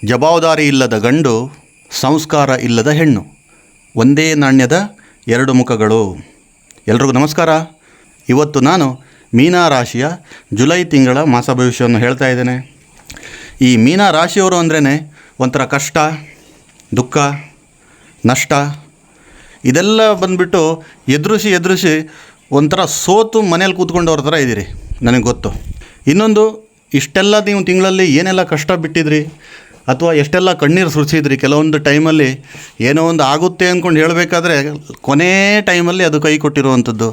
ಜವಾಬ್ದಾರಿ ಇಲ್ಲದ ಗಂಡು, ಸಂಸ್ಕಾರ ಇಲ್ಲದ ಹೆಣ್ಣು, ಒಂದೇ ನಾಣ್ಯದ ಎರಡು ಮುಖಗಳು. ಎಲ್ರಿಗೂ ನಮಸ್ಕಾರ. ಇವತ್ತು ನಾನು ಮೀನ ರಾಶಿಯ ಜುಲೈ ತಿಂಗಳ ಮಾಸ ಭವಿಷ್ಯವನ್ನು ಹೇಳ್ತಾ ಇದ್ದೇನೆ. ಈ ಮೀನ ರಾಶಿಯವರು ಅಂದ್ರೇ ಒಂಥರ ಕಷ್ಟ, ದುಃಖ, ನಷ್ಟ ಇದೆಲ್ಲ ಬಂದುಬಿಟ್ಟು ಎದುರಿಸಿ ಒಂಥರ ಸೋತು ಮನೇಲಿ ಕೂತ್ಕೊಂಡವ್ರ ಥರ ಇದ್ದೀರಿ, ನನಗೆ ಗೊತ್ತು. ಇನ್ನೊಂದು, ಇಷ್ಟೆಲ್ಲ ನೀವು ತಿಂಗಳಲ್ಲಿ ಏನೆಲ್ಲ ಕಷ್ಟ ಬಿಟ್ಟಿದ್ರಿ ಅಥವಾ ಎಷ್ಟೆಲ್ಲ ಕಣ್ಣೀರು ಸುರಿಸಿದ್ರಿ. ಕೆಲವೊಂದು ಟೈಮಲ್ಲಿ ಏನೋ ಒಂದು ಆಗುತ್ತೆ ಅಂದ್ಕೊಂಡು ಹೇಳಬೇಕಾದ್ರೆ ಕೊನೇ ಟೈಮಲ್ಲಿ ಅದು ಕೈ ಕೊಟ್ಟಿರುವಂಥದ್ದು.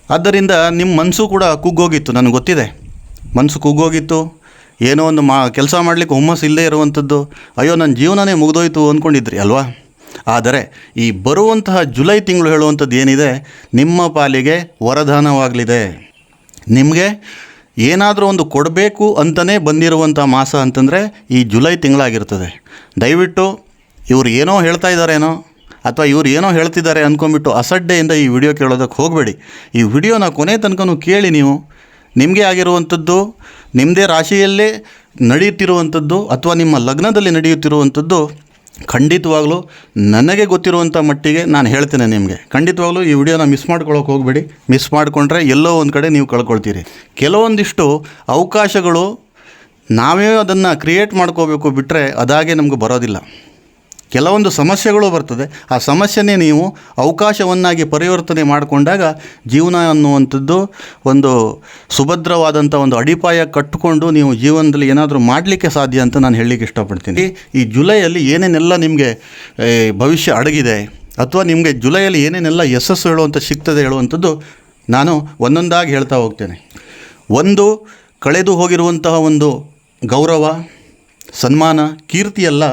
ಆದ್ದರಿಂದ ನಿಮ್ಮ ಮನಸ್ಸು ಕೂಡ ಕುಗ್ಗೋಗಿತ್ತು, ನನಗೆ ಗೊತ್ತಿದೆ. ಮನಸ್ಸು ಕುಗ್ಗೋಗಿತ್ತು, ಏನೋ ಒಂದು ಕೆಲಸ ಮಾಡಲಿಕ್ಕೆ ಹುಮ್ಮಸ್ಸು ಇಲ್ಲದೆ ಇರುವಂಥದ್ದು. ಅಯ್ಯೋ, ನನ್ನ ಜೀವನನೇ ಮುಗಿದೋಯ್ತು ಅಂದ್ಕೊಂಡಿದ್ರಿ ಅಲ್ವಾ? ಆದರೆ ಈ ಬರುವಂತಹ ಜುಲೈ ತಿಂಗಳು ಹೇಳುವಂಥದ್ದು ಏನಿದೆ, ನಿಮ್ಮ ಪಾಲಿಗೆ ವರದಾನವಾಗಲಿದೆ. ನಿಮಗೆ ಏನಾದರೂ ಒಂದು ಕೊಡಬೇಕು ಅಂತಲೇ ಬಂದಿರುವಂಥ ಮಾಸ ಅಂತಂದರೆ ಈ ಜುಲೈ ತಿಂಗಳಾಗಿರ್ತದೆ. ದಯವಿಟ್ಟು ಇವ್ರು ಏನೋ ಹೇಳ್ತಾ ಇದ್ದಾರೇನೋ ಅಥವಾ ಇವ್ರು ಏನೋ ಹೇಳ್ತಿದ್ದಾರೆ ಅಂದ್ಕೊಂಬಿಟ್ಟು ಅಸಡ್ಡೆಯಿಂದ ಈ ವಿಡಿಯೋ ಕೇಳೋದಕ್ಕೆ ಹೋಗಬೇಡಿ. ಈ ವಿಡಿಯೋನ ಕೊನೆ ತನಕನೂ ಕೇಳಿ. ನೀವು ನಿಮಗೆ ಆಗಿರುವಂಥದ್ದು, ನಿಮ್ಮದೇ ರಾಶಿಯಲ್ಲೇ ನಡೆಯುತ್ತಿರುವಂಥದ್ದು ಅಥವಾ ನಿಮ್ಮ ಲಗ್ನದಲ್ಲಿ ನಡೆಯುತ್ತಿರುವಂಥದ್ದು ಖಂಡಿತವಾಗಲೂ ನನಗೆ ಗೊತ್ತಿರುವಂಥ ಮಟ್ಟಿಗೆ ನಾನು ಹೇಳ್ತೇನೆ ನಿಮಗೆ. ಖಂಡಿತವಾಗಲೂ ಈ ವಿಡಿಯೋನ ಮಿಸ್ ಮಾಡ್ಕೊಳ್ಳೋಕೆ ಹೋಗಬೇಡಿ. ಮಿಸ್ ಮಾಡಿಕೊಂಡ್ರೆ ಎಲ್ಲೋ ಒಂದು ಕಡೆ ನೀವು ಕಳ್ಕೊಳ್ತೀರಿ. ಕೆಲವೊಂದಿಷ್ಟು ಅವಕಾಶಗಳು ನಾವೇ ಅದನ್ನು ಕ್ರಿಯೇಟ್ ಮಾಡ್ಕೋಬೇಕು, ಬಿಟ್ಟರೆ ಅದಾಗೆ ನಮಗೆ ಬರೋದಿಲ್ಲ. ಕೆಲವೊಂದು ಸಮಸ್ಯೆಗಳು ಬರ್ತದೆ, ಆ ಸಮಸ್ಯೆನೇ ನೀವು ಅವಕಾಶವನ್ನಾಗಿ ಪರಿವರ್ತನೆ ಮಾಡಿಕೊಂಡಾಗ ಜೀವನ ಅನ್ನುವಂಥದ್ದು ಒಂದು ಸುಭದ್ರವಾದಂಥ ಒಂದು ಅಡಿಪಾಯ ಕಟ್ಟಿಕೊಂಡು ನೀವು ಜೀವನದಲ್ಲಿ ಏನಾದರೂ ಮಾಡಲಿಕ್ಕೆ ಸಾಧ್ಯ ಅಂತ ನಾನು ಹೇಳಲಿಕ್ಕೆ ಇಷ್ಟಪಡ್ತೀನಿ. ಈ ಜುಲೈಯಲ್ಲಿ ಏನೇನೆಲ್ಲ ನಿಮಗೆ ಭವಿಷ್ಯ ಅಡಗಿದೆ ಅಥವಾ ನಿಮಗೆ ಜುಲೈಯಲ್ಲಿ ಏನೇನೆಲ್ಲ ಯಶಸ್ಸು ಹೇಳುವಂಥ ಸಿಗ್ತದೆ ಹೇಳುವಂಥದ್ದು ನಾನು ಒಂದೊಂದಾಗಿ ಹೇಳ್ತಾ ಹೋಗ್ತೇನೆ. ಒಂದು, ಕಳೆದು ಹೋಗಿರುವಂತಹ ಒಂದು ಗೌರವ, ಸನ್ಮಾನ, ಕೀರ್ತಿಯೆಲ್ಲ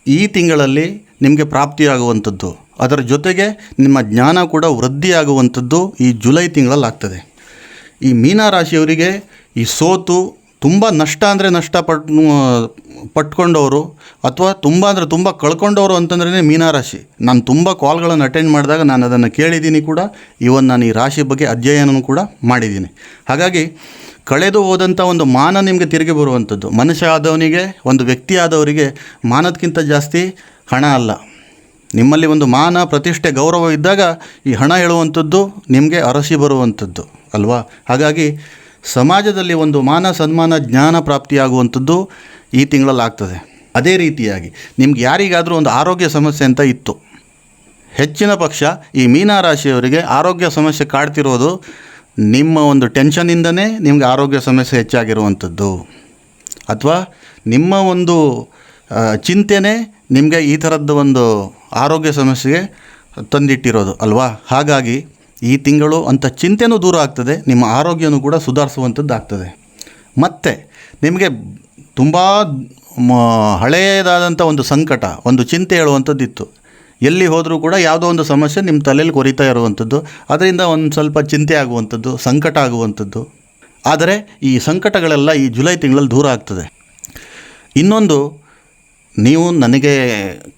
ಈ ತಿಂಗಳಲ್ಲಿ ನಿಮಗೆ ಪ್ರಾಪ್ತಿಯಾಗುವಂಥದ್ದು. ಅದರ ಜೊತೆಗೆ ನಿಮ್ಮ ಜ್ಞಾನ ಕೂಡ ವೃದ್ಧಿಯಾಗುವಂಥದ್ದು ಈ ಜುಲೈ ತಿಂಗಳಲ್ಲಿ ಆಗ್ತದೆ. ಈ ಮೀನ ರಾಶಿಯವರಿಗೆ ಈ ಸೋತು ತುಂಬ ನಷ್ಟ ಅಂದರೆ ನಷ್ಟ ಪಟ್ಕೊಂಡವರು ಅಥವಾ ತುಂಬ ಕಳ್ಕೊಂಡವರು ಅಂತಂದ್ರೇ ಮೀನ ರಾಶಿ. ನಾನು ತುಂಬ ಕಾಲ್ಗಳನ್ನು ಅಟೆಂಡ್ ಮಾಡಿದಾಗ ನಾನು ಅದನ್ನು ಕೇಳಿದ್ದೀನಿ ಕೂಡ. ಇವನ್ ನಾನು ಈ ರಾಶಿ ಬಗ್ಗೆ ಅಧ್ಯಯನವೂ ಕೂಡ ಮಾಡಿದ್ದೀನಿ. ಹಾಗಾಗಿ ಕಳೆದು ಹೋದಂಥ ಒಂದು ಮಾನ ನಿಮಗೆ ತಿರುಗಿ ಬರುವಂಥದ್ದು. ಮನುಷ್ಯ ಆದವನಿಗೆ, ಒಂದು ವ್ಯಕ್ತಿ ಆದವರಿಗೆ ಮಾನದಕ್ಕಿಂತ ಜಾಸ್ತಿ ಹಣ ಅಲ್ಲ. ನಿಮ್ಮಲ್ಲಿ ಒಂದು ಮಾನ, ಪ್ರತಿಷ್ಠೆ, ಗೌರವ ಇದ್ದಾಗ ಈ ಹಣ ಹೇಳುವಂಥದ್ದು ನಿಮಗೆ ಅರಸಿ ಬರುವಂಥದ್ದು ಅಲ್ವಾ? ಹಾಗಾಗಿ ಸಮಾಜದಲ್ಲಿ ಒಂದು ಮಾನ, ಸನ್ಮಾನ, ಜ್ಞಾನ ಪ್ರಾಪ್ತಿಯಾಗುವಂಥದ್ದು ಈ ತಿಂಗಳಲ್ಲಿ ಆಗ್ತದೆ. ಅದೇ ರೀತಿಯಾಗಿ ನಿಮ್ಗೆ ಯಾರಿಗಾದರೂ ಒಂದು ಆರೋಗ್ಯ ಸಮಸ್ಯೆ ಅಂತ ಇತ್ತು, ಹೆಚ್ಚಿನ ಪಕ್ಷ ಈ ಮೀನ ರಾಶಿಯವರಿಗೆ ಆರೋಗ್ಯ ಸಮಸ್ಯೆ ಕಾಡ್ತಿರೋದು ನಿಮ್ಮ ಒಂದು ಟೆನ್ಷನಿಂದನೇ ನಿಮಗೆ ಆರೋಗ್ಯ ಸಮಸ್ಯೆ ಹೆಚ್ಚಾಗಿರುವಂಥದ್ದು, ಅಥವಾ ನಿಮ್ಮ ಒಂದು ಚಿಂತೆನೇ ನಿಮಗೆ ಈ ಥರದ್ದು ಒಂದು ಆರೋಗ್ಯ ಸಮಸ್ಯೆಗೆ ತಂದಿಟ್ಟಿರೋದು ಅಲ್ವಾ? ಹಾಗಾಗಿ ಈ ತಿಂಗಳು ಅಂಥ ಚಿಂತೆನೂ ದೂರ ಆಗ್ತದೆ, ನಿಮ್ಮ ಆರೋಗ್ಯನೂ ಕೂಡ ಸುಧಾರಿಸುವಂಥದ್ದು ಆಗ್ತದೆ. ಮತ್ತು ನಿಮಗೆ ತುಂಬ ಹಳೆಯದಾದಂಥ ಒಂದು ಸಂಕಟ, ಒಂದು ಚಿಂತೆ ಹೇಳುವಂಥದ್ದಿತ್ತು. ಎಲ್ಲಿ ಹೋದರೂ ಕೂಡ ಯಾವುದೋ ಒಂದು ಸಮಸ್ಯೆ ನಿಮ್ಮ ತಲೆಯಲ್ಲಿ ಕೊರಿತಾ ಇರುವಂಥದ್ದು, ಅದರಿಂದ ಒಂದು ಸ್ವಲ್ಪ ಚಿಂತೆ ಆಗುವಂಥದ್ದು, ಸಂಕಟ ಆಗುವಂಥದ್ದು. ಆದರೆ ಈ ಸಂಕಟಗಳೆಲ್ಲ ಈ ಜುಲೈ ತಿಂಗಳಲ್ಲಿ ದೂರ ಆಗ್ತದೆ. ಇನ್ನೊಂದು, ನೀವು ನನಗೆ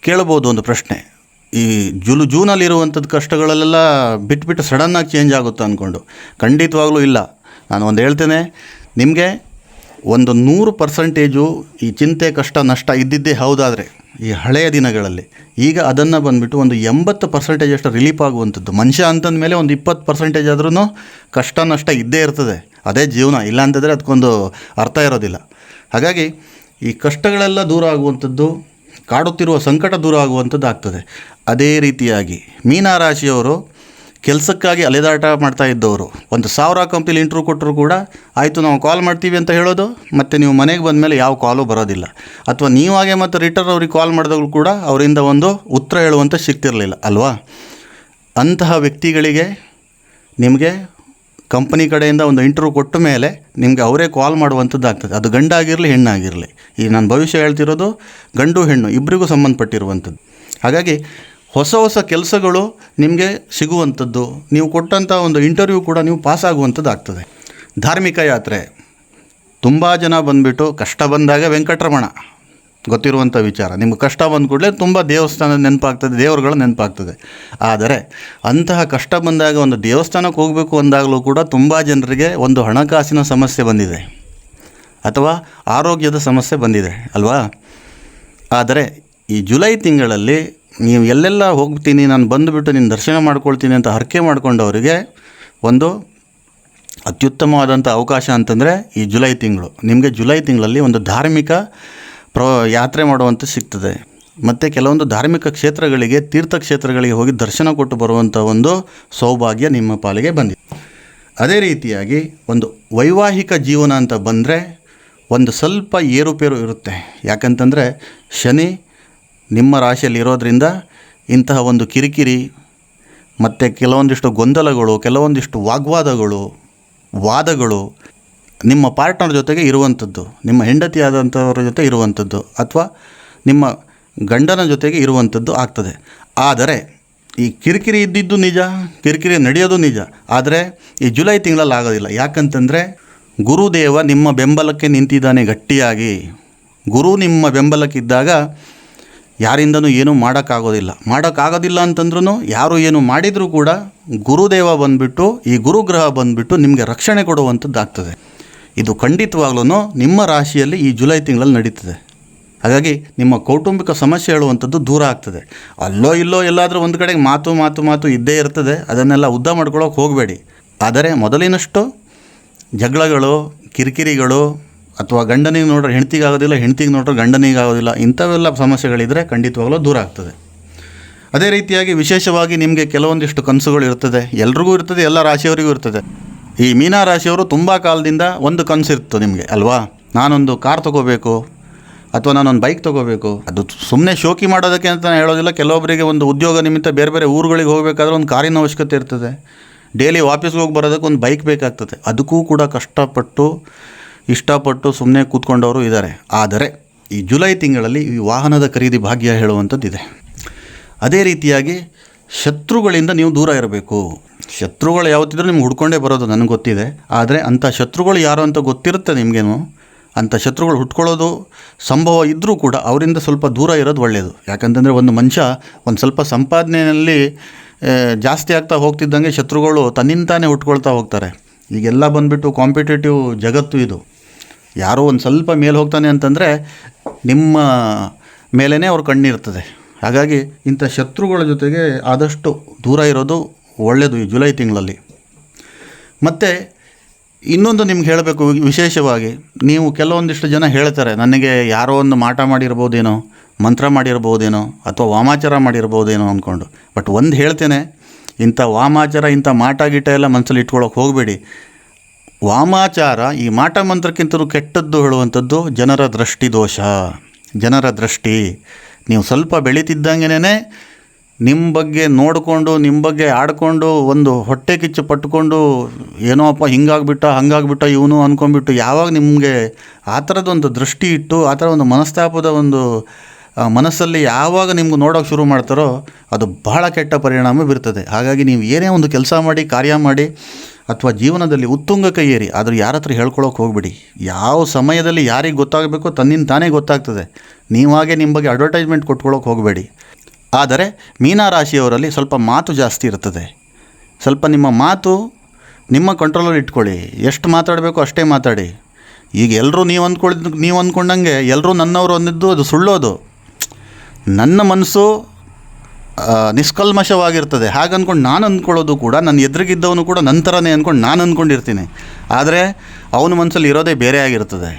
ಕೇಳಬಹುದು ಒಂದು ಪ್ರಶ್ನೆ, ಈ ಜೂನಲ್ಲಿರುವಂಥದ್ದು ಕಷ್ಟಗಳಲ್ಲೆಲ್ಲ ಬಿಟ್ಬಿಟ್ಟು ಸಡನ್ನಾಗಿ ಚೇಂಜ್ ಆಗುತ್ತೆ ಅಂದ್ಕೊಂಡು. ಖಂಡಿತವಾಗ್ಲೂ ಇಲ್ಲ. ನಾನು ಒಂದು ಹೇಳ್ತೇನೆ, ನಿಮಗೆ ಒಂದು 100% ಈ ಚಿಂತೆ, ಕಷ್ಟ, ನಷ್ಟ ಇದ್ದಿದ್ದೇ ಹೌದಾದರೆ ಈ ಹಳೆಯ ದಿನಗಳಲ್ಲಿ, ಈಗ ಅದನ್ನು ಬಂದುಬಿಟ್ಟು ಒಂದು 80% ಅಷ್ಟು ರಿಲೀಫ್ ಆಗುವಂಥದ್ದು. ಮನುಷ್ಯ ಅಂತಂದ ಮೇಲೆ ಒಂದು 20% ಆದ್ರೂ ಕಷ್ಟ, ನಷ್ಟ ಇದ್ದೇ ಇರ್ತದೆ. ಅದೇ ಜೀವನ. ಇಲ್ಲ ಅಂತಂದರೆ ಅದಕ್ಕೊಂದು ಅರ್ಥ ಇರೋದಿಲ್ಲ. ಹಾಗಾಗಿ ಈ ಕಷ್ಟಗಳೆಲ್ಲ ದೂರ ಆಗುವಂಥದ್ದು, ಕಾಡುತ್ತಿರುವ ಸಂಕಟ ದೂರ ಆಗುವಂಥದ್ದು ಆಗ್ತದೆ. ಅದೇ ರೀತಿಯಾಗಿ ಮೀನ ರಾಶಿಯವರು ಕೆಲಸಕ್ಕಾಗಿ ಅಲೆದಾಟ ಮಾಡ್ತಾ ಇದ್ದವರು, 1000 ಕಂಪ್ನಿಲಿ ಇಂಟ್ರ್ಯೂ ಕೊಟ್ಟರು ಕೂಡ ಆಯಿತು ನಾವು ಕಾಲ್ ಮಾಡ್ತೀವಿ ಅಂತ ಹೇಳೋದು, ಮತ್ತು ನೀವು ಮನೆಗೆ ಬಂದ ಮೇಲೆ ಯಾವ ಕಾಲು ಬರೋದಿಲ್ಲ. ಅಥವಾ ನೀವಾಗೆ ಮತ್ತು ರಿಟರ್ನ್ ಅವ್ರಿಗೆ ಕಾಲ್ ಮಾಡಿದಾಗಲೂ ಕೂಡ ಅವರಿಂದ ಒಂದು ಉತ್ತರ ಹೇಳುವಂಥ ಸಿಗ್ತಿರಲಿಲ್ಲ ಅಲ್ವಾ? ಅಂತಹ ವ್ಯಕ್ತಿಗಳಿಗೆ ನಿಮಗೆ ಕಂಪನಿ ಕಡೆಯಿಂದ ಒಂದು ಇಂಟ್ರ್ಯೂ ಕೊಟ್ಟ ಮೇಲೆ ನಿಮಗೆ ಅವರೇ ಕಾಲ್ ಮಾಡುವಂಥದ್ದು ಆಗ್ತದೆ. ಅದು ಗಂಡಾಗಿರಲಿ, ಹೆಣ್ಣಾಗಿರಲಿ. ಈ ನಾನು ಭವಿಷ್ಯ ಹೇಳ್ತಿರೋದು ಗಂಡು ಹೆಣ್ಣು ಇಬ್ಬರಿಗೂ ಸಂಬಂಧಪಟ್ಟಿರುವಂಥದ್ದು. ಹಾಗಾಗಿ ಹೊಸ ಕೆಲಸಗಳು ನಿಮಗೆ ಸಿಗುವಂಥದ್ದು, ನೀವು ಕೊಟ್ಟಂಥ ಒಂದು ಇಂಟರ್ವ್ಯೂ ಕೂಡ ನೀವು ಪಾಸಾಗುವಂಥದ್ದು ಆಗ್ತದೆ. ಧಾರ್ಮಿಕ ಯಾತ್ರೆ, ತುಂಬ ಜನ ಬಂದುಬಿಟ್ಟು ಕಷ್ಟ ಬಂದಾಗ ವೆಂಕಟರಮಣ ಗೊತ್ತಿರುವಂಥ ವಿಚಾರ. ನಿಮ್ಗೆ ಕಷ್ಟ ಬಂದ ಕೂಡಲೇ ತುಂಬ ದೇವಸ್ಥಾನ ನೆನಪಾಗ್ತದೆ, ದೇವರುಗಳ ನೆನಪಾಗ್ತದೆ. ಆದರೆ ಅಂತಹ ಕಷ್ಟ ಬಂದಾಗ ಒಂದು ದೇವಸ್ಥಾನಕ್ಕೆ ಹೋಗಬೇಕು ಅಂದಾಗಲೂ ಕೂಡ ತುಂಬ ಜನರಿಗೆ ಒಂದು ಹಣಕಾಸಿನ ಸಮಸ್ಯೆ ಬಂದಿದೆ ಅಥವಾ ಆರೋಗ್ಯದ ಸಮಸ್ಯೆ ಬಂದಿದೆ ಅಲ್ವಾ? ಆದರೆ ಈ ಜುಲೈ ತಿಂಗಳಲ್ಲಿ ನೀವು ಎಲ್ಲೆಲ್ಲ ಹೋಗ್ತೀನಿ, ನಾನು ಬಂದುಬಿಟ್ಟು ನಿನ್ನ ದರ್ಶನ ಮಾಡ್ಕೊಳ್ತೀನಿ ಅಂತ ಹರಕೆ ಮಾಡ್ಕೊಂಡವರಿಗೆ ಒಂದು ಅತ್ಯುತ್ತಮವಾದಂಥ ಅವಕಾಶ ಅಂತಂದರೆ ಈ ಜುಲೈ ತಿಂಗಳು. ನಿಮಗೆ ಜುಲೈ ತಿಂಗಳಲ್ಲಿ ಒಂದು ಧಾರ್ಮಿಕ ಯಾತ್ರೆ ಮಾಡುವಂಥ ಸಿಗ್ತದೆ. ಮತ್ತು ಕೆಲವೊಂದು ಧಾರ್ಮಿಕ ಕ್ಷೇತ್ರಗಳಿಗೆ, ತೀರ್ಥಕ್ಷೇತ್ರಗಳಿಗೆ ಹೋಗಿ ದರ್ಶನ ಕೊಟ್ಟು ಬರುವಂಥ ಒಂದು ಸೌಭಾಗ್ಯ ನಿಮ್ಮ ಪಾಲಿಗೆ ಬಂದಿದೆ. ಅದೇ ರೀತಿಯಾಗಿ ಒಂದು ವೈವಾಹಿಕ ಜೀವನ ಅಂತ ಬಂದರೆ ಒಂದು ಸ್ವಲ್ಪ ಏರುಪೇರು ಇರುತ್ತೆ. ಯಾಕಂತಂದರೆ ಶನಿ ನಿಮ್ಮ ರಾಶಿಯಲ್ಲಿ ಇರೋದರಿಂದ ಇಂತಹ ಒಂದು ಕಿರಿಕಿರಿ ಮತ್ತು ಕೆಲವೊಂದಿಷ್ಟು ಗೊಂದಲಗಳು, ಕೆಲವೊಂದಿಷ್ಟು ವಾದಗಳು ನಿಮ್ಮ ಪಾರ್ಟ್ನರ್ ಜೊತೆಗೆ ಇರುವಂಥದ್ದು, ನಿಮ್ಮ ಹೆಂಡತಿ ಆದಂಥವ್ರ ಜೊತೆ ಇರುವಂಥದ್ದು ಅಥವಾ ನಿಮ್ಮ ಗಂಡನ ಜೊತೆಗೆ ಇರುವಂಥದ್ದು ಆಗ್ತದೆ. ಆದರೆ ಈ ಕಿರಿಕಿರಿ ಇದ್ದಿದ್ದು ನಿಜ, ಕಿರಿಕಿರಿ ನಡೆಯೋದು ನಿಜ. ಆದರೆ ಈ ಜುಲೈ ತಿಂಗಳಲ್ಲಿ ಆಗೋದಿಲ್ಲ. ಯಾಕಂತಂದರೆ ಗುರುದೇವ ನಿಮ್ಮ ಬೆಂಬಲಕ್ಕೆ ನಿಂತಿದ್ದಾನೆ ಗಟ್ಟಿಯಾಗಿ. ಗುರು ನಿಮ್ಮ ಬೆಂಬಲಕ್ಕಿದ್ದಾಗ ಯಾರಿಂದನೂ ಏನೂ ಮಾಡೋಕ್ಕಾಗೋದಿಲ್ಲ ಅಂತಂದ್ರೂ, ಯಾರು ಏನು ಮಾಡಿದರೂ ಕೂಡ ಗುರುದೇವ ಬಂದುಬಿಟ್ಟು, ಈ ಗುರುಗ್ರಹ ಬಂದುಬಿಟ್ಟು ನಿಮಗೆ ರಕ್ಷಣೆ ಕೊಡುವಂಥದ್ದಾಗ್ತದೆ. ಇದು ಖಂಡಿತವಾಗ್ಲೂ ನಿಮ್ಮ ರಾಶಿಯಲ್ಲಿ ಈ ಜುಲೈ ತಿಂಗಳಲ್ಲಿ ನಡೀತದೆ. ಹಾಗಾಗಿ ನಿಮ್ಮ ಕೌಟುಂಬಿಕ ಸಮಸ್ಯೆ ಹೇಳುವಂಥದ್ದು ದೂರ ಆಗ್ತದೆ. ಅಲ್ಲೋ ಇಲ್ಲೋ ಎಲ್ಲಾದರೂ ಒಂದು ಕಡೆಗೆ ಮಾತು ಇದ್ದೇ ಇರ್ತದೆ. ಅದನ್ನೆಲ್ಲ ಉದ್ದ ಮಾಡ್ಕೊಳ್ಳೋಕೆ ಹೋಗಬೇಡಿ. ಆದರೆ ಮೊದಲಿನಷ್ಟು ಜಗಳಗಳು, ಕಿರಿಕಿರಿಗಳು ಅಥವಾ ಗಂಡನಿಗೆ ನೋಡ್ರೆ ಹೆಂಡ್ತಿಗಾಗೋದಿಲ್ಲ, ಹೆಂಡ್ತಿಗೆ ನೋಡ್ರೆ ಗಂಡನಿಗಾಗೋದಿಲ್ಲ, ಇಂಥವೆಲ್ಲ ಸಮಸ್ಯೆಗಳಿದ್ದರೆ ಖಂಡಿತವಾಗ್ಲೂ ದೂರ ಆಗ್ತದೆ. ಅದೇ ರೀತಿಯಾಗಿ ವಿಶೇಷವಾಗಿ ನಿಮಗೆ ಕೆಲವೊಂದಿಷ್ಟು ಕನಸುಗಳು ಇರ್ತದೆ. ಎಲ್ರಿಗೂ ಇರ್ತದೆ, ಎಲ್ಲ ರಾಶಿಯವರಿಗೂ ಇರ್ತದೆ. ಈ ಮೀನಾ ರಾಶಿಯವರು ತುಂಬ ಕಾಲದಿಂದ ಒಂದು ಕನಸು ಇರ್ತದೆ ನಿಮಗೆ ಅಲ್ವಾ? ನಾನೊಂದು ಕಾರ್ ತೊಗೋಬೇಕು ಅಥವಾ ನಾನೊಂದು ಬೈಕ್ ತೊಗೋಬೇಕು. ಅದು ಸುಮ್ಮನೆ ಶೋಕಿ ಮಾಡೋದಕ್ಕೆ ಅಂತ ಹೇಳೋದಿಲ್ಲ. ಕೆಲವೊಬ್ಬರಿಗೆ ಒಂದು ಉದ್ಯೋಗ ನಿಮಿತ್ತ ಬೇರೆ ಬೇರೆ ಊರುಗಳಿಗೆ ಹೋಗಬೇಕಾದ್ರೆ ಒಂದು ಕಾರಿನ ಅವಶ್ಯಕತೆ ಇರ್ತದೆ. ಡೈಲಿ ಆಫೀಸ್ಗೆ ಹೋಗಿ ಬರೋದಕ್ಕೆ ಒಂದು ಬೈಕ್ ಬೇಕಾಗ್ತದೆ. ಅದಕ್ಕೂ ಕೂಡ ಇಷ್ಟಪಟ್ಟು ಸುಮ್ಮನೆ ಕೂತ್ಕೊಂಡವರು ಇದ್ದಾರೆ. ಆದರೆ ಈ ಜುಲೈ ತಿಂಗಳಲ್ಲಿ ಈ ವಾಹನದ ಖರೀದಿ ಭಾಗ್ಯ ಹೇಳುವಂಥದ್ದಿದೆ. ಅದೇ ರೀತಿಯಾಗಿ ಶತ್ರುಗಳಿಂದ ನೀವು ದೂರ ಇರಬೇಕು. ಶತ್ರುಗಳು ಯಾವತ್ತಿದ್ರೂ ನಿಮ್ಗೆ ಹುಡ್ಕೊಂಡೇ ಬರೋದು ನನಗೆ ಗೊತ್ತಿದೆ. ಆದರೆ ಅಂಥ ಶತ್ರುಗಳು ಯಾರು ಅಂತ ಗೊತ್ತಿರುತ್ತೆ ನಿಮಗೇನು. ಅಂಥ ಶತ್ರುಗಳು ಹುಟ್ಕೊಳ್ಳೋದು ಸಂಭವ ಇದ್ದರೂ ಕೂಡ ಅವರಿಂದ ಸ್ವಲ್ಪ ದೂರ ಇರೋದು ಒಳ್ಳೆಯದು. ಯಾಕಂತಂದರೆ ಒಂದು ಮನುಷ್ಯ ಒಂದು ಸ್ವಲ್ಪ ಸಂಪಾದನೆಯಲ್ಲಿ ಜಾಸ್ತಿ ಆಗ್ತಾ ಹೋಗ್ತಿದ್ದಂಗೆ ಶತ್ರುಗಳು ತನ್ನಿಂತಾನೇ ಹುಟ್ಕೊಳ್ತಾ ಹೋಗ್ತಾರೆ. ಈಗೆಲ್ಲ ಬಂದುಬಿಟ್ಟು ಕಾಂಪಿಟೇಟಿವ್ ಜಗತ್ತು ಇದು. ಯಾರೋ ಒಂದು ಸ್ವಲ್ಪ ಮೇಲೆ ಹೋಗ್ತಾನೆ ಅಂತಂದರೆ ನಿಮ್ಮ ಮೇಲೇ ಅವ್ರ ಕಣ್ಣಿರ್ತದೆ. ಹಾಗಾಗಿ ಇಂಥ ಶತ್ರುಗಳ ಜೊತೆಗೆ ಆದಷ್ಟು ದೂರ ಇರೋದು ಒಳ್ಳೆಯದು ಈ ಜುಲೈ ತಿಂಗಳಲ್ಲಿ. ಮತ್ತು ಇನ್ನೊಂದು ನಿಮ್ಗೆ ಹೇಳಬೇಕು, ವಿಶೇಷವಾಗಿ ನೀವು ಕೆಲವೊಂದಿಷ್ಟು ಜನ ಹೇಳ್ತಾರೆ, ನನಗೆ ಯಾರೋ ಒಂದು ಮಾಟ ಮಾಡಿರ್ಬೋದೇನೋ, ಮಂತ್ರ ಮಾಡಿರ್ಬೋದೇನೋ ಅಥವಾ ವಾಮಾಚಾರ ಮಾಡಿರ್ಬೋದೇನೋ ಅಂದ್ಕೊಂಡು. ಬಟ್ ಒಂದು ಹೇಳ್ತೇನೆ, ಇಂಥ ವಾಮಾಚಾರ, ಇಂಥ ಮಾಟ ಗೀಟ ಎಲ್ಲ ಮನಸ್ಸಲ್ಲಿ ಇಟ್ಕೊಳ್ಳೋಕೆ ಹೋಗಬೇಡಿ. ವಾಮಾಚಾರ ಈ ಮಾಟ ಮಂತ್ರಕ್ಕಿಂತಲೂ ಕೆಟ್ಟದ್ದು ಹೇಳುವಂಥದ್ದು ಜನರ ದೃಷ್ಟಿ ದೋಷ, ಜನರ ದೃಷ್ಟಿ. ನೀವು ಸ್ವಲ್ಪ ಬೆಳೀತಿದ್ದಂಗೆನೇ ನಿಮ್ಮ ಬಗ್ಗೆ ನೋಡಿಕೊಂಡು, ನಿಮ್ಮ ಬಗ್ಗೆ ಆಡಿಕೊಂಡು, ಒಂದು ಹೊಟ್ಟೆ ಕಿಚ್ಚು ಪಟ್ಕೊಂಡು, ಏನೋ ಅಪ್ಪ ಹಂಗಾಗ್ಬಿಟ್ಟ ಇವನು ಅಂದ್ಕೊಂಡ್ಬಿಟ್ಟು ಯಾವಾಗ ನಿಮಗೆ ಆ ಥರದೊಂದು ದೃಷ್ಟಿ ಇಟ್ಟು, ಆ ಥರ ಒಂದು ಮನಸ್ತಾಪದ ಒಂದು ಮನಸ್ಸಲ್ಲಿ ಯಾವಾಗ ನಿಮ್ಗೆ ನೋಡೋಕೆ ಶುರು ಮಾಡ್ತಾರೋ ಅದು ಬಹಳ ಕೆಟ್ಟ ಪರಿಣಾಮ ಬೀರ್ತದೆ. ಹಾಗಾಗಿ ನೀವು ಏನೇ ಒಂದು ಕೆಲಸ ಮಾಡಿ, ಕಾರ್ಯ ಮಾಡಿ ಅಥವಾ ಜೀವನದಲ್ಲಿ ಉತ್ತುಂಗಕ್ಕೆ ಏರಿ, ಆದರೂ ಯಾರ ಹತ್ರ ಹೇಳ್ಕೊಳಕ್ಕೆ ಹೋಗ್ಬಿಡಿ. ಯಾವ ಸಮಯದಲ್ಲಿ ಯಾರಿಗೆ ಗೊತ್ತಾಗಬೇಕೋ ತನ್ನಿಂದ ತಾನೇ ಗೊತ್ತಾಗ್ತದೆ. ನೀವಾಗೆ ನಿಮ್ಮ ಬಗ್ಗೆ ಅಡ್ವರ್ಟೈಸ್ಮೆಂಟ್ ಕೊಟ್ಕೊಳ್ಳೋಕೆ ಹೋಗಬೇಡಿ. ಆದರೆ ಮೀನಾ ರಾಶಿಯವರಲ್ಲಿ ಸ್ವಲ್ಪ ಮಾತು ಜಾಸ್ತಿ ಇರ್ತದೆ. ಸ್ವಲ್ಪ ನಿಮ್ಮ ಮಾತು ನಿಮ್ಮ ಕಂಟ್ರೋಲಲ್ಲಿ ಇಟ್ಕೊಳ್ಳಿ. ಎಷ್ಟು ಮಾತಾಡಬೇಕು ಅಷ್ಟೇ ಮಾತಾಡಿ. ಈಗ ಎಲ್ಲರೂ ನೀವು ಅಂದ್ಕೊಂಡಂಗೆ ಎಲ್ಲರೂ ನನ್ನವರು ಅಂದಿದ್ದು ಅದು ಸುಳ್ಳೋದು. ನನ್ನ ಮನಸ್ಸು ನಿಷ್ಕಲ್ಮಶವಾಗಿರ್ತದೆ. ಹಾಗೆ ಅಂದ್ಕೊಂಡು ನಾನು ಅಂದ್ಕೊಳ್ಳೋದು ಕೂಡ, ನನ್ನ ಎದುರಿಗಿದ್ದವನು ಕೂಡ ನನ್ನ ಥರನೇ ಅಂದ್ಕೊಂಡು ನಾನು ಅಂದ್ಕೊಂಡಿರ್ತೀನಿ. ಆದರೆ ಅವನ ಮನಸ್ಸಲ್ಲಿ ಇರೋದೇ ಬೇರೆ ಆಗಿರ್ತದೆ.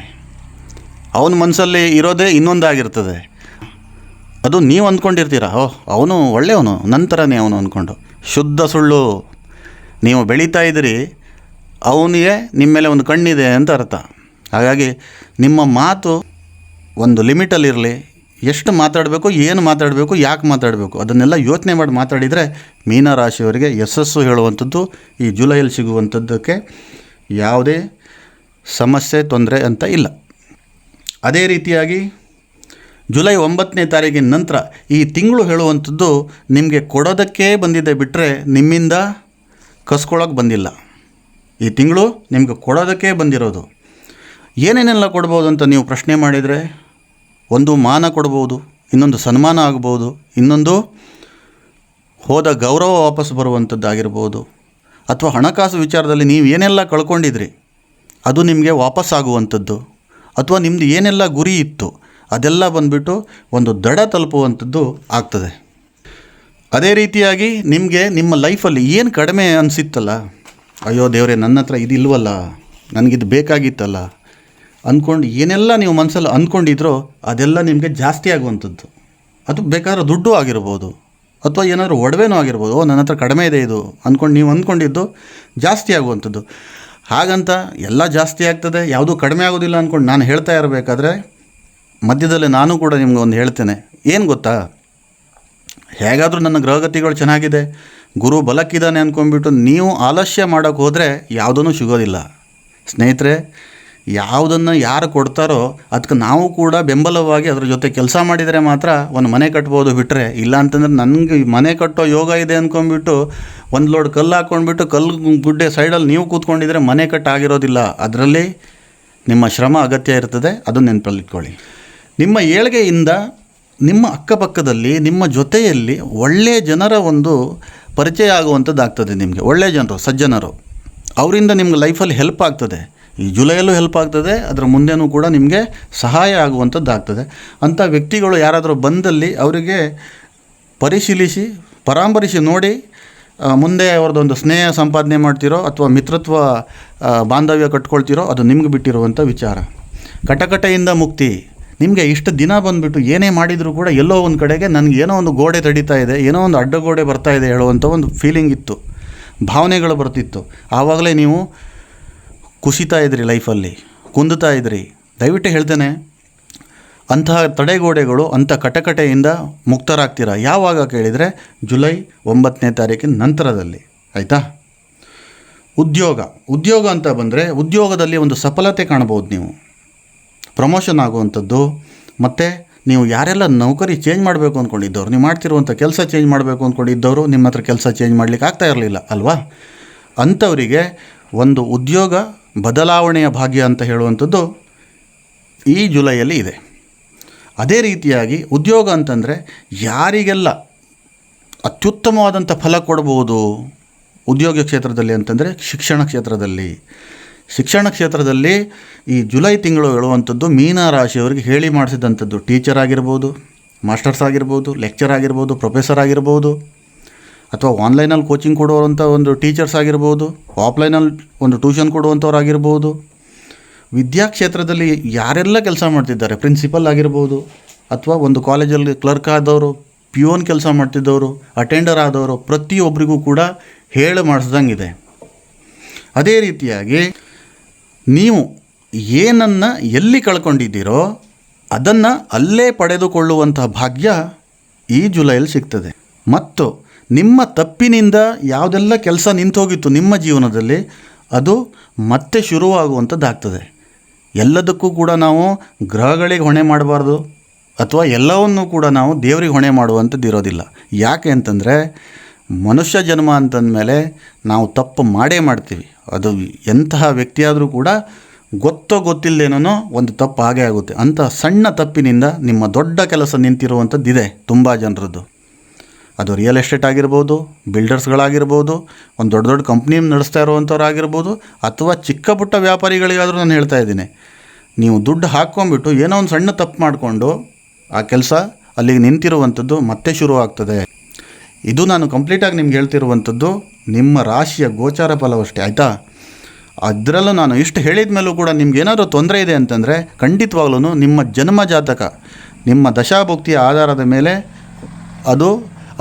ಅವನ ಮನಸ್ಸಲ್ಲಿ ಇರೋದೇ ಇನ್ನೊಂದಾಗಿರ್ತದೆ. ಅದು ನೀವು ಅಂದ್ಕೊಂಡಿರ್ತೀರ, ಅವನು ಒಳ್ಳೆಯವನು, ನನ್ನ ಥರನೇ ಅವನು ಅಂದ್ಕೊಂಡು. ಶುದ್ಧ ಸುಳ್ಳು. ನೀವು ಬೆಳೀತಾ ಇದ್ದೀರಿ, ಅವನಿಗೆ ನಿಮ್ಮ ಮೇಲೆ ಒಂದು ಕಣ್ಣಿದೆ ಅಂತ ಅರ್ಥ. ಹಾಗಾಗಿ ನಿಮ್ಮ ಮಾತು ಒಂದು ಲಿಮಿಟಲ್ಲಿರಲಿ. ಎಷ್ಟು ಮಾತಾಡಬೇಕು, ಏನು ಮಾತಾಡಬೇಕು, ಯಾಕೆ ಮಾತಾಡಬೇಕು, ಅದನ್ನೆಲ್ಲ ಯೋಚನೆ ಮಾಡಿ ಮಾತಾಡಿದರೆ ಮೀನಾ ರಾಶಿಯವರಿಗೆ ಯಶಸ್ಸು ಹೇಳುವಂಥದ್ದು ಈ ಜುಲೈಯಲ್ಲಿ ಸಿಗುವಂಥದ್ದಕ್ಕೆ ಯಾವುದೇ ಸಮಸ್ಯೆ, ತೊಂದರೆ ಅಂತ ಇಲ್ಲ. ಅದೇ ರೀತಿಯಾಗಿ ಜುಲೈ 9ನೇ ತಾರೀಕಿನ ನಂತರ ಈ ತಿಂಗಳು ಹೇಳುವಂಥದ್ದು ನಿಮಗೆ ಕೊಡೋದಕ್ಕೆ ಬಂದಿದೆ ಬಿಟ್ಟರೆ ನಿಮ್ಮಿಂದ ಕಸ್ಕೊಳ್ಳೋಕೆ ಬಂದಿಲ್ಲ. ಈ ತಿಂಗಳು ನಿಮಗೆ ಕೊಡೋದಕ್ಕೆ ಬಂದಿರೋದು. ಏನೇನೆಲ್ಲ ಕೊಡ್ಬೋದು ಅಂತ ನೀವು ಪ್ರಶ್ನೆ ಮಾಡಿದರೆ, ಒಂದು ಮಾನ ಕೊಡ್ಬೋದು, ಇನ್ನೊಂದು ಸನ್ಮಾನ ಆಗ್ಬೋದು, ಇನ್ನೊಂದು ಹೋದ ಗೌರವ ವಾಪಸ್ ಬರುವಂಥದ್ದಾಗಿರ್ಬೋದು, ಅಥವಾ ಹಣಕಾಸು ವಿಚಾರದಲ್ಲಿ ನೀವು ಏನೆಲ್ಲ ಕಳ್ಕೊಂಡಿದ್ರಿ ಅದು ನಿಮಗೆ ವಾಪಸ್ ಆಗುವಂಥದ್ದು, ಅಥವಾ ನಿಮ್ಮದು ಏನೆಲ್ಲ ಗುರಿ ಇತ್ತು ಅದೆಲ್ಲ ಬಂದುಬಿಟ್ಟು ಒಂದು ದಡ ತಲುಪುವಂಥದ್ದು ಆಗ್ತದೆ. ಅದೇ ರೀತಿಯಾಗಿ ನಿಮಗೆ ನಿಮ್ಮ ಲೈಫಲ್ಲಿ ಏನು ಕಡಿಮೆ ಅನಿಸಿತ್ತಲ್ಲ, ಅಯ್ಯೋ ದೇವರೇ ನನ್ನ ಹತ್ರ ಇದಿಲ್ವಲ್ಲ, ನನಗಿದು ಬೇಕಾಗಿತ್ತಲ್ಲ ಅಂದ್ಕೊಂಡು ಏನೆಲ್ಲ ನೀವು ಮನಸ್ಸಲ್ಲಿ ಅಂದ್ಕೊಂಡಿದ್ರೋ ಅದೆಲ್ಲ ನಿಮಗೆ ಜಾಸ್ತಿ ಆಗುವಂಥದ್ದು. ಅದು ಬೇಕಾದ್ರೆ ದುಡ್ಡು ಆಗಿರ್ಬೋದು ಅಥವಾ ಏನಾದರೂ ಒಡವೆನೂ ಆಗಿರ್ಬೋದು. ನನ್ನ ಹತ್ರ ಕಡಿಮೆ ಇದೆ ಇದು ಅಂದ್ಕೊಂಡು ನೀವು ಅಂದ್ಕೊಂಡಿದ್ದು ಜಾಸ್ತಿ ಆಗುವಂಥದ್ದು. ಹಾಗಂತ ಎಲ್ಲ ಜಾಸ್ತಿ ಆಗ್ತದೆ, ಯಾವುದೂ ಕಡಿಮೆ ಆಗೋದಿಲ್ಲ ಅಂದ್ಕೊಂಡು ನಾನು ಹೇಳ್ತಾ ಇರಬೇಕಾದ್ರೆ ಮಧ್ಯದಲ್ಲಿ ನಾನು ಕೂಡ ನಿಮ್ಗೆ ಒಂದು ಹೇಳ್ತೇನೆ. ಏನು ಗೊತ್ತಾ, ಹೇಗಾದರೂ ನನ್ನ ಗ್ರಹಗತಿಗಳು ಚೆನ್ನಾಗಿದೆ, ಗುರು ಬಲಕ್ಕಿದ್ದಾನೆ ಅಂದ್ಕೊಂಡ್ಬಿಟ್ಟು ನೀವು ಆಲಸ್ಯ ಮಾಡೋಕ್ಕೆ ಹೋದರೆ ಯಾವುದೂ ಸಿಗೋದಿಲ್ಲ ಸ್ನೇಹಿತರೆ. ಯಾವುದನ್ನು ಯಾರು ಕೊಡ್ತಾರೋ ಅದಕ್ಕೆ ನಾವು ಕೂಡ ಬೆಂಬಲವಾಗಿ ಅದರ ಜೊತೆ ಕೆಲಸ ಮಾಡಿದರೆ ಮಾತ್ರ ಒಂದು ಮನೆ ಕಟ್ಬೋದು. ಬಿಟ್ಟರೆ ಇಲ್ಲ ಅಂತಂದರೆ ನನಗೆ ಮನೆ ಕಟ್ಟೋ ಯೋಗ ಇದೆ ಅಂದ್ಕೊಂಡ್ಬಿಟ್ಟು ಒಂದು ಲೋಡ್ ಕಲ್ಲು ಹಾಕ್ಕೊಂಡ್ಬಿಟ್ಟು ಕಲ್ಲು ಗುಡ್ಡೆ ಸೈಡಲ್ಲಿ ನೀವು ಕೂತ್ಕೊಂಡಿದ್ರೆ ಮನೆ ಕಟ್ಟಾಗಿರೋದಿಲ್ಲ. ಅದರಲ್ಲಿ ನಿಮ್ಮ ಶ್ರಮ ಅಗತ್ಯ ಇರ್ತದೆ, ಅದನ್ನು ನೆನಪಲ್ಲಿಟ್ಕೊಳ್ಳಿ. ನಿಮ್ಮ ಏಳಿಗೆಯಿಂದ ನಿಮ್ಮ ಅಕ್ಕಪಕ್ಕದಲ್ಲಿ ನಿಮ್ಮ ಜೊತೆಯಲ್ಲಿ ಒಳ್ಳೆಯ ಜನರ ಒಂದು ಪರಿಚಯ ಆಗುವಂಥದ್ದಾಗ್ತದೆ. ನಿಮಗೆ ಒಳ್ಳೆಯ ಜನರು, ಸಜ್ಜನರು, ಅವರಿಂದ ನಿಮ್ಗೆ ಲೈಫಲ್ಲಿ ಹೆಲ್ಪ್ ಆಗ್ತದೆ. ಈ ಜುಲೈಯಲ್ಲೂ ಹೆಲ್ಪ್ ಆಗ್ತದೆ, ಅದರ ಮುಂದೆನೂ ಕೂಡ ನಿಮಗೆ ಸಹಾಯ ಆಗುವಂಥದ್ದಾಗ್ತದೆ. ಅಂಥ ವ್ಯಕ್ತಿಗಳು ಯಾರಾದರೂ ಬಂದಲ್ಲಿ ಅವರಿಗೆ ಪರಿಶೀಲಿಸಿ ಪರಾಮರಿಸಿ ನೋಡಿ, ಮುಂದೆ ಅವ್ರದ್ದೊಂದು ಸ್ನೇಹ ಸಂಪಾದನೆ ಮಾಡ್ತಿರೋ ಅಥವಾ ಮಿತ್ರತ್ವ ಬಾಂಧವ್ಯ ಕಟ್ಕೊಳ್ತಿರೋ ಅದು ನಿಮ್ಗೆ ಬಿಟ್ಟಿರುವಂಥ ವಿಚಾರ. ಕಟಕಟೆಯಿಂದ ಮುಕ್ತಿ. ನಿಮಗೆ ಇಷ್ಟು ದಿನ ಬಂದುಬಿಟ್ಟು ಏನೇ ಮಾಡಿದರೂ ಕೂಡ ಎಲ್ಲೋ ಒಂದು ಕಡೆಗೆ ನನಗೆ ಏನೋ ಒಂದು ಗೋಡೆ ತಡೀತಾ ಇದೆ, ಏನೋ ಒಂದು ಅಡ್ಡಗೋಡೆ ಬರ್ತಾ ಇದೆ ಹೇಳುವಂಥ ಒಂದು ಫೀಲಿಂಗ್ ಇತ್ತು, ಭಾವನೆಗಳು ಬರ್ತಿತ್ತು. ಆವಾಗಲೇ ನೀವು ಕುಸಿತಾ ಇದ್ರಿ, ಲೈಫಲ್ಲಿ ಕುಂದುತ್ತಾ ಇದ್ರಿ. ದಯವಿಟ್ಟು ಹೇಳ್ತೇನೆ, ಅಂತಹ ತಡೆಗೋಡೆಗಳು, ಅಂಥ ಕಟಕಟೆಯಿಂದ ಮುಕ್ತರಾಗ್ತೀರಾ ಯಾವಾಗ ಕೇಳಿದರೆ ಜುಲೈ 9ನೇ ತಾರೀಕಿನ ನಂತರದಲ್ಲಿ. ಆಯಿತಾ? ಉದ್ಯೋಗ ಅಂತ ಬಂದರೆ ಉದ್ಯೋಗದಲ್ಲಿ ಒಂದು ಸಫಲತೆ ಕಾಣ್ಬೋದು. ನೀವು ಪ್ರಮೋಷನ್ ಆಗುವಂಥದ್ದು, ಮತ್ತು ನೀವು ಯಾರೆಲ್ಲ ನೌಕರಿ ಚೇಂಜ್ ಮಾಡಬೇಕು ಅಂದ್ಕೊಂಡಿದ್ದವ್ರು, ನೀವು ಮಾಡ್ತಿರುವಂಥ ಕೆಲಸ ಚೇಂಜ್ ಮಾಡಬೇಕು ಅಂದ್ಕೊಂಡಿದ್ದವರು ನಿಮ್ಮ ಹತ್ರ ಕೆಲಸ ಚೇಂಜ್ ಮಾಡಲಿಕ್ಕೆ ಆಗ್ತಾ ಇರಲಿಲ್ಲ ಅಲ್ವಾ? ಅಂಥವರಿಗೆ ಒಂದು ಉದ್ಯೋಗ ಬದಲಾವಣೆಯ ಭಾಗ್ಯ ಅಂತ ಹೇಳುವಂಥದ್ದು ಈ ಜುಲೈಯಲ್ಲಿ ಇದೆ. ಅದೇ ರೀತಿಯಾಗಿ ಉದ್ಯೋಗ ಅಂತಂದರೆ ಯಾರಿಗೆಲ್ಲ ಅತ್ಯುತ್ತಮವಾದಂಥ ಫಲ ಕೊಡ್ಬೋದು ಉದ್ಯೋಗ ಕ್ಷೇತ್ರದಲ್ಲಿ ಅಂತಂದರೆ ಶಿಕ್ಷಣ ಕ್ಷೇತ್ರದಲ್ಲಿ ಈ ಜುಲೈ ತಿಂಗಳು ಹೇಳುವಂಥದ್ದು ಮೀನ ರಾಶಿಯವರಿಗೆ ಹೇಳಿ ಮಾಡಿಸಿದಂಥದ್ದು. ಟೀಚರ್ ಆಗಿರ್ಬೋದು, ಮಾಸ್ಟರ್ಸ್ ಆಗಿರ್ಬೋದು, ಲೆಕ್ಚರ್ ಆಗಿರ್ಬೋದು, ಪ್ರೊಫೆಸರ್ ಆಗಿರ್ಬೋದು, ಅಥವಾ ಆನ್ಲೈನಲ್ಲಿ ಕೋಚಿಂಗ್ ಕೊಡುವಂಥ ಒಂದು ಟೀಚರ್ಸ್ ಆಗಿರ್ಬೋದು, ಆಫ್ಲೈನಲ್ಲಿ ಒಂದು ಟ್ಯೂಷನ್ ಕೊಡುವಂಥವ್ರಾಗಿರ್ಬೋದು, ವಿದ್ಯಾಕ್ಷೇತ್ರದಲ್ಲಿ ಯಾರೆಲ್ಲ ಕೆಲಸ ಮಾಡ್ತಿದ್ದಾರೆ, ಪ್ರಿನ್ಸಿಪಲ್ ಆಗಿರ್ಬೋದು, ಅಥವಾ ಒಂದು ಕಾಲೇಜಲ್ಲಿ ಕ್ಲರ್ಕ್ ಆದವರು, ಪ್ಯೂನ್ ಕೆಲಸ ಮಾಡ್ತಿದ್ದವರು, ಅಟೆಂಡರ್ ಆದವರು, ಪ್ರತಿಯೊಬ್ಬರಿಗೂ ಕೂಡ ಹೇಳಿ ಮಾಡಿಸ್ದಂಗಿದೆ. ಅದೇ ರೀತಿಯಾಗಿ ನೀವು ಏನನ್ನು ಎಲ್ಲಿ ಕಳ್ಕೊಂಡಿದ್ದೀರೋ ಅದನ್ನು ಅಲ್ಲೇ ಪಡೆದುಕೊಳ್ಳುವಂತಹ ಭಾಗ್ಯ ಈ ಜುಲೈಯಲ್ಲಿ ಸಿಗ್ತದೆ. ಮತ್ತು ನಿಮ್ಮ ತಪ್ಪಿನಿಂದ ಯಾವುದೆಲ್ಲ ಕೆಲಸ ನಿಂತೋಗಿತ್ತು ನಿಮ್ಮ ಜೀವನದಲ್ಲಿ ಅದು ಮತ್ತೆ ಶುರುವಾಗುವಂಥದ್ದಾಗ್ತದೆ. ಎಲ್ಲದಕ್ಕೂ ಕೂಡ ನಾವು ಗ್ರಹಗಳಿಗೆ ಹೊಣೆ ಮಾಡಬಾರ್ದು, ಅಥವಾ ಎಲ್ಲವನ್ನೂ ಕೂಡ ನಾವು ದೇವರಿಗೆ ಹೊಣೆ ಮಾಡುವಂಥದ್ದು ಇರೋದಿಲ್ಲ. ಯಾಕೆ ಅಂತಂದರೆ ಮನುಷ್ಯ ಜನ್ಮ ಅಂತಂದಮೇಲೆ ನಾವು ತಪ್ಪು ಮಾಡೇ ಮಾಡ್ತೀವಿ. ಅದು ಎಂತಹ ವ್ಯಕ್ತಿಯಾದರೂ ಕೂಡ ಗೊತ್ತೋ ಗೊತ್ತಿಲ್ಲದೇನೋ ಒಂದು ತಪ್ಪು ಹಾಗೇ ಆಗುತ್ತೆ. ಅಂಥ ಸಣ್ಣ ತಪ್ಪಿನಿಂದ ನಿಮ್ಮ ದೊಡ್ಡ ಕೆಲಸ ನಿಂತಿರುವಂಥದ್ದಿದೆ ತುಂಬ ಜನರದ್ದು. ಅದು ರಿಯಲ್ ಎಸ್ಟೇಟ್ ಆಗಿರ್ಬೋದು, ಬಿಲ್ಡರ್ಸ್ಗಳಾಗಿರ್ಬೋದು, ಒಂದು ದೊಡ್ಡ ದೊಡ್ಡ ಕಂಪ್ನಿ ನಡೆಸ್ತಾ ಇರುವಂಥವ್ರು ಆಗಿರ್ಬೋದು, ಅಥವಾ ಚಿಕ್ಕ ಪುಟ್ಟ ವ್ಯಾಪಾರಿಗಳಿಗಾದರೂ ನಾನು ಹೇಳ್ತಾ ಇದ್ದೀನಿ, ನೀವು ದುಡ್ಡು ಹಾಕ್ಕೊಂಬಿಟ್ಟು ಏನೋ ಒಂದು ಸಣ್ಣ ತಪ್ಪು ಮಾಡಿಕೊಂಡು ಆ ಕೆಲಸ ಅಲ್ಲಿಗೆ ನಿಂತಿರುವಂಥದ್ದು ಮತ್ತೆ ಶುರುವಾಗ್ತದೆ. ಇದು ನಾನು ಕಂಪ್ಲೀಟಾಗಿ ನಿಮ್ಗೆ ಹೇಳ್ತಿರುವಂಥದ್ದು ನಿಮ್ಮ ರಾಶಿಯ ಗೋಚಾರ ಫಲವಷ್ಟೇ, ಆಯಿತಾ? ಅದರಲ್ಲೂ ನಾನು ಇಷ್ಟು ಹೇಳಿದ ಮೇಲೂ ಕೂಡ ನಿಮ್ಗೇನಾದರೂ ತೊಂದರೆ ಇದೆ ಅಂತಂದರೆ ಖಂಡಿತವಾಗ್ಲೂ ನಿಮ್ಮ ಜನ್ಮ ಜಾತಕ, ನಿಮ್ಮ ದಶಾಭುಕ್ತಿಯ ಆಧಾರದ ಮೇಲೆ ಅದು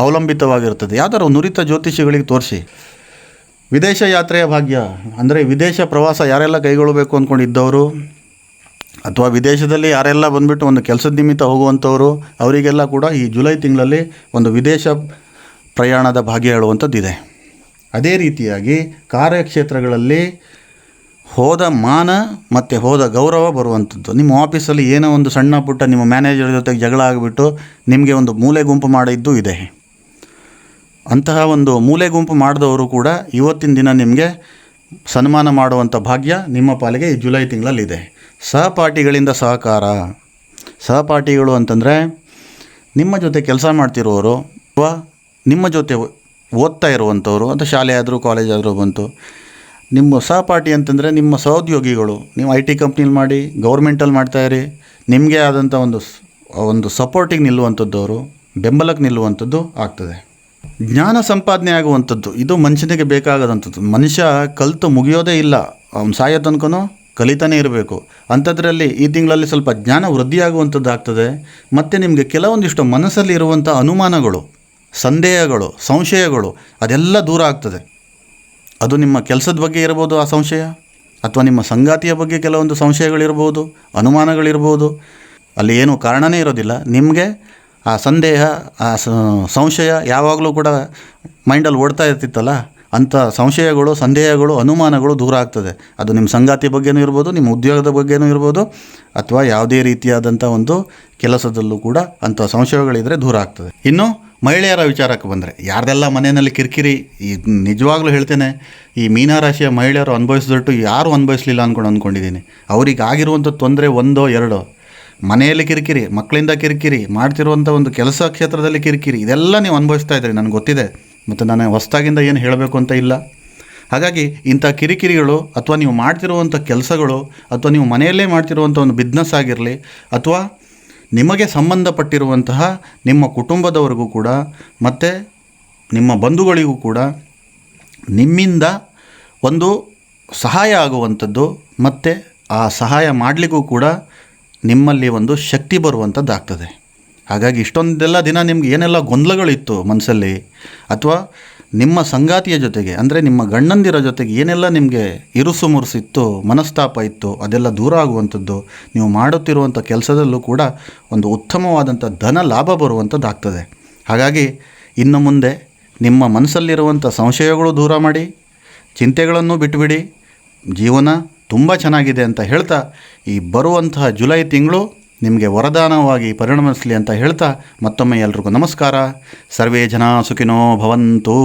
ಅವಲಂಬಿತವಾಗಿರ್ತದೆ. ಯಾವ್ದಾದ್ರು ನುರಿತ ಜ್ಯೋತಿಷಿಗಳಿಗೆ ತೋರಿಸಿ. ವಿದೇಶ ಯಾತ್ರೆಯ ಭಾಗ್ಯ ಅಂದರೆ ವಿದೇಶ ಪ್ರವಾಸ ಯಾರೆಲ್ಲ ಕೈಗೊಳ್ಳಬೇಕು ಅಂದ್ಕೊಂಡಿದ್ದವರು, ಅಥವಾ ವಿದೇಶದಲ್ಲಿ ಯಾರೆಲ್ಲ ಬಂದುಬಿಟ್ಟು ಒಂದು ಕೆಲಸದ ನಿಮಿತ್ತ ಹೋಗುವಂಥವರು, ಅವರಿಗೆಲ್ಲ ಕೂಡ ಈ ಜುಲೈ ತಿಂಗಳಲ್ಲಿ ಒಂದು ವಿದೇಶ ಪ್ರಯಾಣದ ಭಾಗ್ಯ ಹೇಳುವಂಥದ್ದಿದೆ. ಅದೇ ರೀತಿಯಾಗಿ ಕಾರ್ಯಕ್ಷೇತ್ರಗಳಲ್ಲಿ ಹೋದ ಮಾನ ಮತ್ತು ಹೋದ ಗೌರವ ಬರುವಂಥದ್ದು. ನಿಮ್ಮ ಆಫೀಸಲ್ಲಿ ಏನೋ ಒಂದು ಸಣ್ಣ ಪುಟ್ಟ ನಿಮ್ಮ ಮ್ಯಾನೇಜರ್ ಜೊತೆಗೆ ಜಗಳ ಆಗಿಬಿಟ್ಟು ನಿಮಗೆ ಒಂದು ಮೂಲೆ ಗುಂಪು ಮಾಡಿದ್ದು ಇದೆ. ಅಂತಹ ಒಂದು ಮೂಲೆ ಗುಂಪು ಮಾಡಿದವರು ಕೂಡ ಇವತ್ತಿನ ದಿನ ನಿಮಗೆ ಸನ್ಮಾನ ಮಾಡುವಂಥ ಭಾಗ್ಯ ನಿಮ್ಮ ಪಾಲಿಗೆ ಈ ಜುಲೈ ತಿಂಗಳಲ್ಲಿದೆ. ಸಹಪಾಠಿಗಳಿಂದ ಸಹಪಾಠಿಗಳು ಅಂತಂದರೆ ನಿಮ್ಮ ಜೊತೆ ಕೆಲಸ ಮಾಡ್ತಿರೋರು, ಅಥವಾ ನಿಮ್ಮ ಜೊತೆ ಓದ್ತಾ ಇರುವಂಥವ್ರು, ಅದು ಶಾಲೆ ಆದರೂ ಕಾಲೇಜ್ ಆದರೂ ಬಂತು. ನಿಮ್ಮ ಸಹಪಾಠಿ ಅಂತಂದರೆ ನಿಮ್ಮ ಸಹೋದ್ಯೋಗಿಗಳು. ನೀವು IT ಕಂಪ್ನಿಲಿ ಮಾಡಿ, ಗೌರ್ಮೆಂಟಲ್ಲಿ ಮಾಡ್ತಾಯಿರಿ, ನಿಮಗೆ ಆದಂಥ ಒಂದು ಸಪೋರ್ಟಿಗೆ ನಿಲ್ಲುವಂಥದ್ದು, ಅವರು ಬೆಂಬಲಕ್ಕೆ ನಿಲ್ಲುವಂಥದ್ದು ಆಗ್ತದೆ. ಜ್ಞಾನ ಸಂಪಾದನೆ ಆಗುವಂಥದ್ದು ಇದು ಮನುಷ್ಯನಿಗೆ ಬೇಕಾಗದಂಥದ್ದು. ಮನುಷ್ಯ ಕಲಿತು ಮುಗಿಯೋದೇ ಇಲ್ಲ, ಅವ್ನು ಸಾಯೋ ತನಕನೂ ಕಲಿತಾನೇ ಇರಬೇಕು. ಅಂಥದ್ರಲ್ಲಿ ಈ ತಿಂಗಳಲ್ಲಿ ಸ್ವಲ್ಪ ಜ್ಞಾನ ವೃದ್ಧಿಯಾಗುವಂಥದ್ದು ಆಗ್ತದೆ. ಮತ್ತು ನಿಮಗೆ ಕೆಲವೊಂದಿಷ್ಟು ಮನಸ್ಸಲ್ಲಿ ಇರುವಂಥ ಅನುಮಾನಗಳು, ಸಂದೇಹಗಳು, ಸಂಶಯಗಳು ಅದೆಲ್ಲ ದೂರ ಆಗ್ತದೆ. ಅದು ನಿಮ್ಮ ಕೆಲಸದ ಬಗ್ಗೆ ಇರ್ಬೋದು ಆ ಸಂಶಯ, ಅಥವಾ ನಿಮ್ಮ ಸಂಗಾತಿಯ ಬಗ್ಗೆ ಕೆಲವೊಂದು ಸಂಶಯಗಳಿರ್ಬೋದು, ಅನುಮಾನಗಳಿರ್ಬೋದು. ಅಲ್ಲಿ ಏನೂ ಕಾರಣವೇ ಇರೋದಿಲ್ಲ. ನಿಮಗೆ ಆ ಸಂದೇಹ, ಆ ಸಂಶಯ ಯಾವಾಗಲೂ ಕೂಡ ಮೈಂಡಲ್ಲಿ ಓಡ್ತಾ ಇರ್ತಿತ್ತಲ್ಲ, ಅಂಥ ಸಂಶಯಗಳು, ಸಂದೇಹಗಳು, ಅನುಮಾನಗಳು ದೂರ ಆಗ್ತದೆ. ಅದು ನಿಮ್ಮ ಸಂಗಾತಿ ಬಗ್ಗೆನೂ ಇರ್ಬೋದು, ನಿಮ್ಮ ಉದ್ಯೋಗದ ಬಗ್ಗೆನೂ ಇರ್ಬೋದು, ಅಥವಾ ಯಾವುದೇ ರೀತಿಯಾದಂಥ ಒಂದು ಕೆಲಸದಲ್ಲೂ ಕೂಡ ಅಂಥ ಸಂಶಯಗಳಿದ್ದರೆ ದೂರ ಆಗ್ತದೆ. ಇನ್ನು ಮಹಿಳೆಯರ ವಿಚಾರಕ್ಕೆ ಬಂದರೆ, ಯಾರ್ದೆಲ್ಲ ಮನೆಯಲ್ಲಿ ಕಿರಿಕಿರಿ, ಈ ನಿಜವಾಗ್ಲೂ ಹೇಳ್ತೇನೆ, ಈ ಮೀನರಾಶಿಯ ಮಹಿಳೆಯರು ಅನುಭವಿಸಿದಟ್ಟು ಯಾರೂ ಅನುಭವಿಸಲಿಲ್ಲ ಅಂದ್ಕೊಂಡಿದ್ದೀನಿ. ಅವ್ರಿಗೆ ಆಗಿರುವಂಥ ತೊಂದರೆ ಒಂದೋ ಎರಡೋ, ಮನೆಯಲ್ಲಿ ಕಿರಿಕಿರಿ, ಮಕ್ಕಳಿಂದ ಕಿರಿಕಿರಿ, ಮಾಡ್ತಿರುವಂಥ ಒಂದು ಕೆಲಸ ಕ್ಷೇತ್ರದಲ್ಲಿ ಕಿರಿಕಿರಿ, ಇದೆಲ್ಲ ನೀವು ಅನುಭವಿಸ್ತಾ ಇದ್ದೀರಿ, ನನಗೆ ಗೊತ್ತಿದೆ. ಮತ್ತು ನಾನು ಹೊಸದಾಗಿಂದ ಏನು ಹೇಳಬೇಕು ಅಂತ ಇಲ್ಲ. ಹಾಗಾಗಿ ಇಂಥ ಕಿರಿಕಿರಿಗಳು, ಅಥವಾ ನೀವು ಮಾಡ್ತಿರುವಂಥ ಕೆಲಸಗಳು, ಅಥವಾ ನೀವು ಮನೆಯಲ್ಲೇ ಮಾಡ್ತಿರುವಂಥ ಒಂದು ಬಿಸ್ನೆಸ್ ಆಗಿರಲಿ, ಅಥವಾ ನಿಮಗೆ ಸಂಬಂಧಪಟ್ಟಿರುವಂತಹ ನಿಮ್ಮ ಕುಟುಂಬದವರಿಗೂ ಕೂಡ ಮತ್ತು ನಿಮ್ಮ ಬಂಧುಗಳಿಗೂ ಕೂಡ ನಿಮ್ಮಿಂದ ಒಂದು ಸಹಾಯ ಆಗುವಂಥದ್ದು, ಮತ್ತು ಆ ಸಹಾಯ ಮಾಡಲಿಕ್ಕೂ ಕೂಡ ನಿಮ್ಮಲ್ಲಿ ಒಂದು ಶಕ್ತಿ ಬರುವಂಥದ್ದಾಗ್ತದೆ. ಹಾಗಾಗಿ ಇಷ್ಟೊಂದೆಲ್ಲ ದಿನ ನಿಮ್ಗೆ ಏನೆಲ್ಲ ಗೊಂದಲಗಳಿತ್ತು ಮನಸ್ಸಲ್ಲಿ, ಅಥವಾ ನಿಮ್ಮ ಸಂಗಾತಿಯ ಜೊತೆಗೆ ಅಂದರೆ ನಿಮ್ಮ ಗಂಡಂದಿರ ಜೊತೆಗೆ ಏನೆಲ್ಲ ನಿಮಗೆ ಇರುಸು ಮುರುಸಿತ್ತು, ಮನಸ್ತಾಪ ಇತ್ತು, ಅದೆಲ್ಲ ದೂರ ಆಗುವಂಥದ್ದು. ನೀವು ಮಾಡುತ್ತಿರುವಂಥ ಕೆಲಸದಲ್ಲೂ ಕೂಡ ಒಂದು ಉತ್ತಮವಾದಂಥ ಧನ ಲಾಭ ಬರುವಂಥದ್ದಾಗ್ತದೆ. ಹಾಗಾಗಿ ಇನ್ನು ಮುಂದೆ ನಿಮ್ಮ ಮನಸ್ಸಲ್ಲಿರುವಂಥ ಸಂಶಯಗಳು ದೂರ ಮಾಡಿ, ಚಿಂತೆಗಳನ್ನು ಬಿಟ್ಟುಬಿಡಿ, ಜೀವನ ತುಂಬ ಚೆನ್ನಾಗಿದೆ ಅಂತ ಹೇಳ್ತಾ, ಈ ಬರುವಂತಹ ಜುಲೈ ತಿಂಗಳು ನಿಮಗೆ ವರದಾನವಾಗಿ ಪರಿಣಮಿಸಲಿ ಅಂತ ಹೇಳ್ತಾ, ಮತ್ತೊಮ್ಮೆ ಎಲ್ರಿಗೂ ನಮಸ್ಕಾರ. ಸರ್ವೇ ಜನ ಸುಖಿನೋ ಭವಂತು.